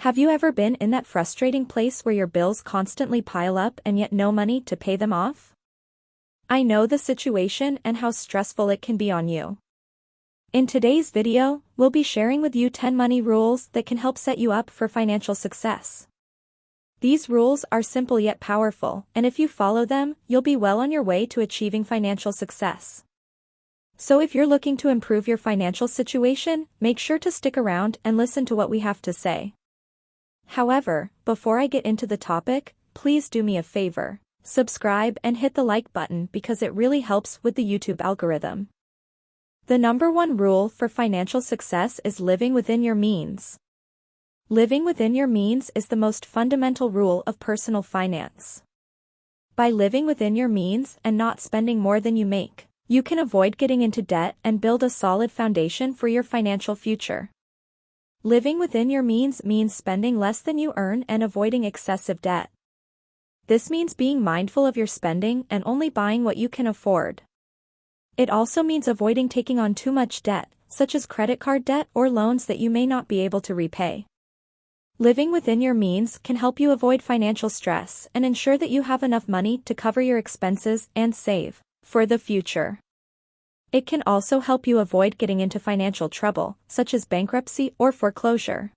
Have you ever been in that frustrating place where your bills constantly pile up and yet no money to pay them off? I know the situation and how stressful it can be on you. In today's video, we'll be sharing with you 10 money rules that can help set you up for financial success. These rules are simple yet powerful, and if you follow them, you'll be well on your way to achieving financial success. So if you're looking to improve your financial situation, make sure to stick around and listen to what we have to say. However, before I get into the topic, please do me a favor. Subscribe and hit the like button because it really helps with the YouTube algorithm. The number one rule for financial success is living within your means. Living within your means is the most fundamental rule of personal finance. By living within your means and not spending more than you make, you can avoid getting into debt and build a solid foundation for your financial future. Living within your means means spending less than you earn and avoiding excessive debt. This means being mindful of your spending and only buying what you can afford. It also means avoiding taking on too much debt, such as credit card debt or loans that you may not be able to repay. Living within your means can help you avoid financial stress and ensure that you have enough money to cover your expenses and save for the future. It can also help you avoid getting into financial trouble, such as bankruptcy or foreclosure.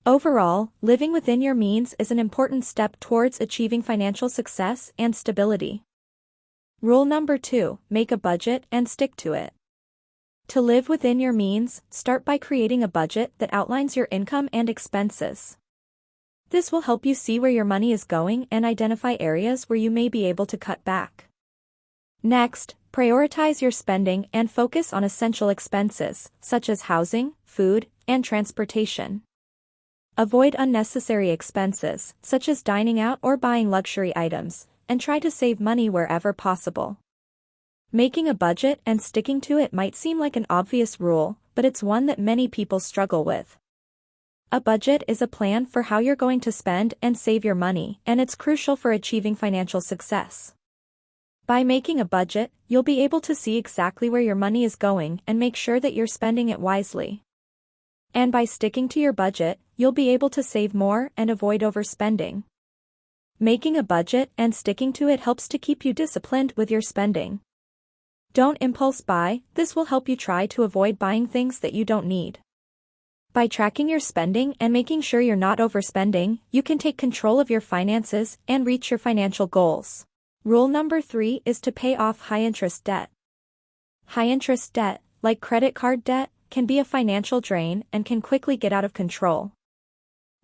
Overall, living within your means is an important step towards achieving financial success and stability. Rule number 2, make a budget and stick to it. To live within your means, start by creating a budget that outlines your income and expenses. This will help you see where your money is going and identify areas where you may be able to cut back. Next, prioritize your spending and focus on essential expenses, such as housing, food, and transportation. Avoid unnecessary expenses, such as dining out or buying luxury items, and try to save money wherever possible. Making a budget and sticking to it might seem like an obvious rule, but it's one that many people struggle with. A budget is a plan for how you're going to spend and save your money, and it's crucial for achieving financial success. By making a budget, you'll be able to see exactly where your money is going and make sure that you're spending it wisely. And by sticking to your budget, you'll be able to save more and avoid overspending. Making a budget and sticking to it helps to keep you disciplined with your spending. Don't impulse buy, this will help you try to avoid buying things that you don't need. By tracking your spending and making sure you're not overspending, you can take control of your finances and reach your financial goals. Rule number 3 is to pay off high-interest debt. High-interest debt, like credit card debt, can be a financial drain and can quickly get out of control.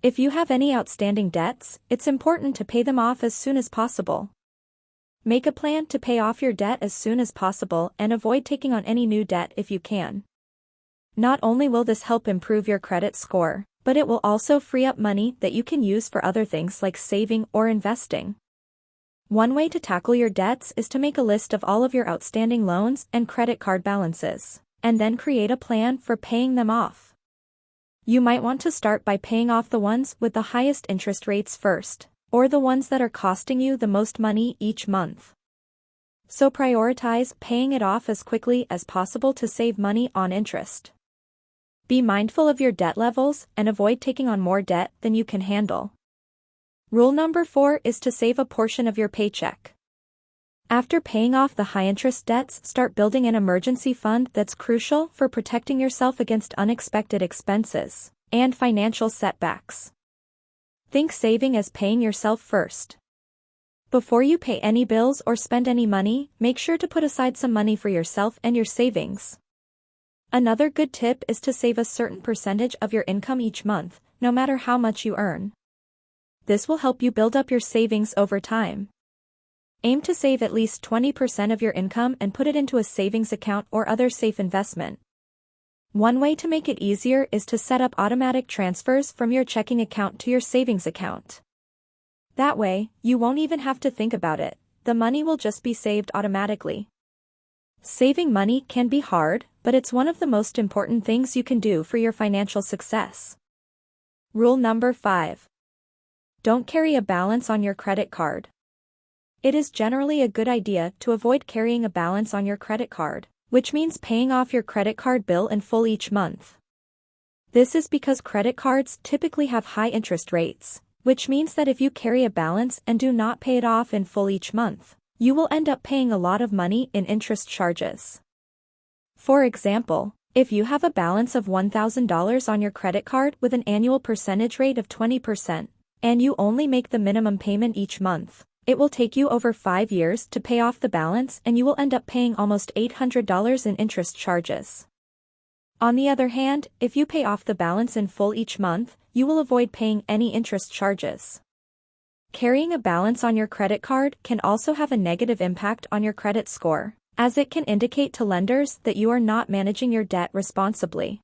If you have any outstanding debts, it's important to pay them off as soon as possible. Make a plan to pay off your debt as soon as possible and avoid taking on any new debt if you can. Not only will this help improve your credit score, but it will also free up money that you can use for other things like saving or investing. One way to tackle your debts is to make a list of all of your outstanding loans and credit card balances, and then create a plan for paying them off. You might want to start by paying off the ones with the highest interest rates first, or the ones that are costing you the most money each month. So prioritize paying it off as quickly as possible to save money on interest. Be mindful of your debt levels and avoid taking on more debt than you can handle. Rule number 4 is to save a portion of your paycheck. After paying off the high-interest debts, start building an emergency fund that's crucial for protecting yourself against unexpected expenses and financial setbacks. Think saving as paying yourself first. Before you pay any bills or spend any money, make sure to put aside some money for yourself and your savings. Another good tip is to save a certain percentage of your income each month, no matter how much you earn. This will help you build up your savings over time. Aim to save at least 20% of your income and put it into a savings account or other safe investment. One way to make it easier is to set up automatic transfers from your checking account to your savings account. That way, you won't even have to think about it, the money will just be saved automatically. Saving money can be hard, but it's one of the most important things you can do for your financial success. Rule number 5. Don't carry a balance on your credit card. It is generally a good idea to avoid carrying a balance on your credit card, which means paying off your credit card bill in full each month. This is because credit cards typically have high interest rates, which means that if you carry a balance and do not pay it off in full each month, you will end up paying a lot of money in interest charges. For example, if you have a balance of $1,000 on your credit card with an annual percentage rate of 20%, and you only make the minimum payment each month, it will take you over 5 years to pay off the balance and you will end up paying almost $800 in interest charges. On the other hand, if you pay off the balance in full each month, you will avoid paying any interest charges. Carrying a balance on your credit card can also have a negative impact on your credit score, as it can indicate to lenders that you are not managing your debt responsibly.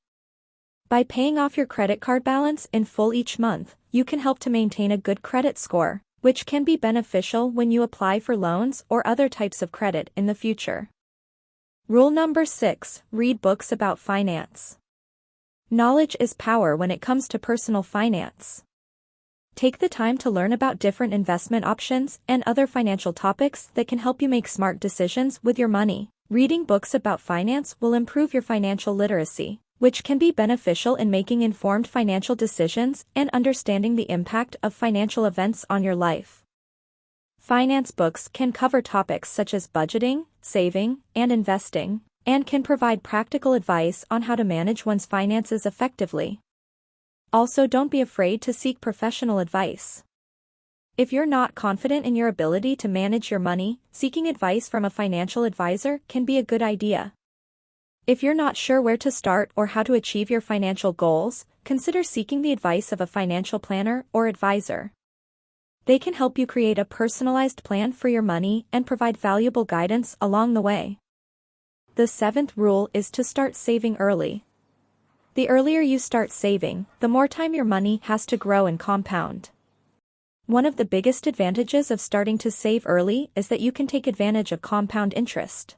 By paying off your credit card balance in full each month, you can help to maintain a good credit score, which can be beneficial when you apply for loans or other types of credit in the future. Rule number 6: read books about finance. Knowledge is power when it comes to personal finance. Take the time to learn about different investment options and other financial topics that can help you make smart decisions with your money. Reading books about finance will improve your financial literacy, which can be beneficial in making informed financial decisions and understanding the impact of financial events on your life. Finance books can cover topics such as budgeting, saving, and investing, and can provide practical advice on how to manage one's finances effectively. Also, don't be afraid to seek professional advice. If you're not confident in your ability to manage your money, seeking advice from a financial advisor can be a good idea. If you're not sure where to start or how to achieve your financial goals, consider seeking the advice of a financial planner or advisor. They can help you create a personalized plan for your money and provide valuable guidance along the way. The 7th rule is to start saving early. The earlier you start saving, the more time your money has to grow and compound. One of the biggest advantages of starting to save early is that you can take advantage of compound interest.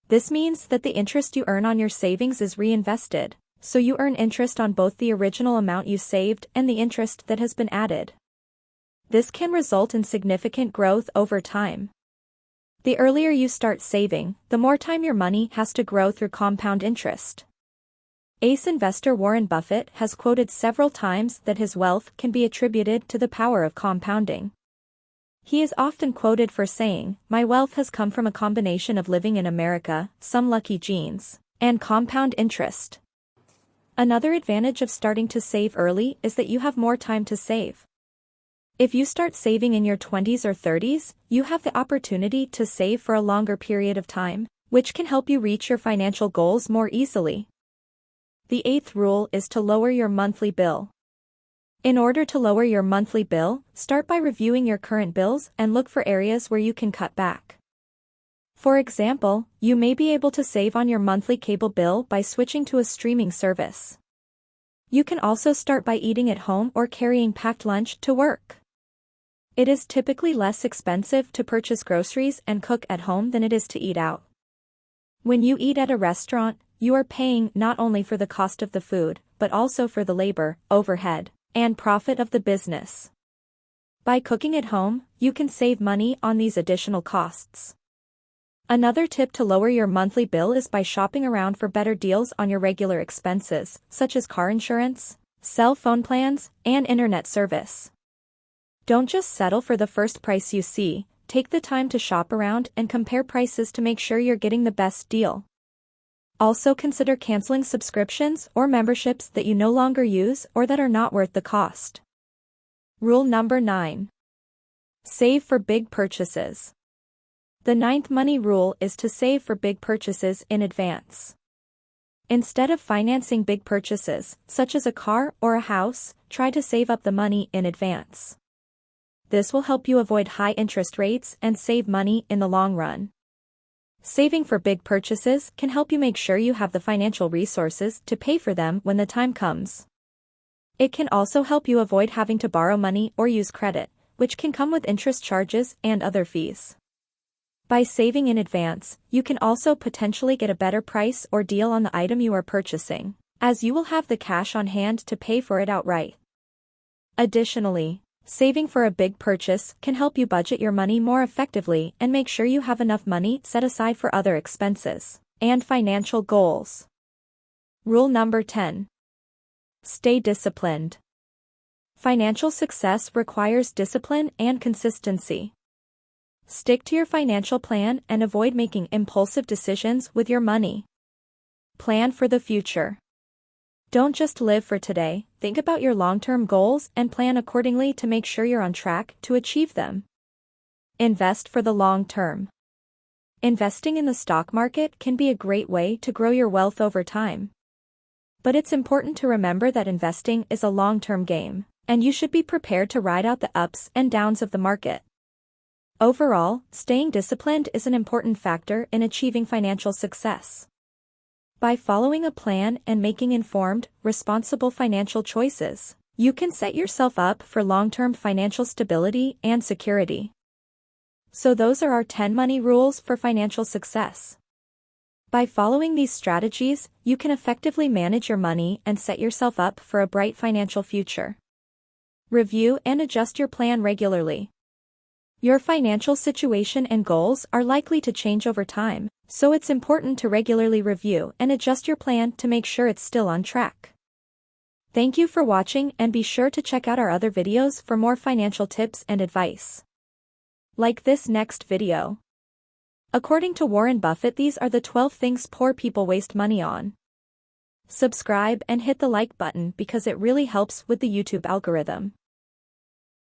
This means that the interest you earn on your savings is reinvested, so you earn interest on both the original amount you saved and the interest that has been added. This can result in significant growth over time. The earlier you start saving, the more time your money has to grow through compound interest. Ace investor Warren Buffett has quoted several times that his wealth can be attributed to the power of compounding. He is often quoted for saying, "My wealth has come from a combination of living in America, some lucky genes, and compound interest." Another advantage of starting to save early is that you have more time to save. If you start saving in your 20s or 30s, you have the opportunity to save for a longer period of time, which can help you reach your financial goals more easily. The 8th rule is to lower your monthly bill. In order to lower your monthly bill, start by reviewing your current bills and look for areas where you can cut back. For example, you may be able to save on your monthly cable bill by switching to a streaming service. You can also start by eating at home or carrying packed lunch to work. It is typically less expensive to purchase groceries and cook at home than it is to eat out. When you eat at a restaurant, you are paying not only for the cost of the food, but also for the labor, overhead, and profit of the business. By cooking at home, you can save money on these additional costs. Another tip to lower your monthly bill is by shopping around for better deals on your regular expenses, such as car insurance, cell phone plans, and internet service. Don't just settle for the first price you see, take the time to shop around and compare prices to make sure you're getting the best deal. Also consider canceling subscriptions or memberships that you no longer use or that are not worth the cost. Rule number 9. Save for big purchases. The 9th money rule is to save for big purchases in advance. Instead of financing big purchases, such as a car or a house, try to save up the money in advance. This will help you avoid high interest rates and save money in the long run. Saving for big purchases can help you make sure you have the financial resources to pay for them when the time comes. It can also help you avoid having to borrow money or use credit, which can come with interest charges and other fees. By saving in advance, you can also potentially get a better price or deal on the item you are purchasing, as you will have the cash on hand to pay for it outright. Additionally, saving for a big purchase can help you budget your money more effectively and make sure you have enough money set aside for other expenses and financial goals. Rule number 10. Stay disciplined. Financial success requires discipline and consistency. Stick to your financial plan and avoid making impulsive decisions with your money. Plan for the future. Don't just live for today, think about your long-term goals and plan accordingly to make sure you're on track to achieve them. Invest for the long term. Investing in the stock market can be a great way to grow your wealth over time. But it's important to remember that investing is a long-term game, and you should be prepared to ride out the ups and downs of the market. Overall, staying disciplined is an important factor in achieving financial success. By following a plan and making informed, responsible financial choices, you can set yourself up for long-term financial stability and security. So those are our 10 money rules for financial success. By following these strategies, you can effectively manage your money and set yourself up for a bright financial future. Review and adjust your plan regularly. Your financial situation and goals are likely to change over time, so it's important to regularly review and adjust your plan to make sure it's still on track. Thank you for watching, and be sure to check out our other videos for more financial tips and advice. Like this next video. According to Warren Buffett, these are the 12 things poor people waste money on. Subscribe and hit the like button because it really helps with the YouTube algorithm.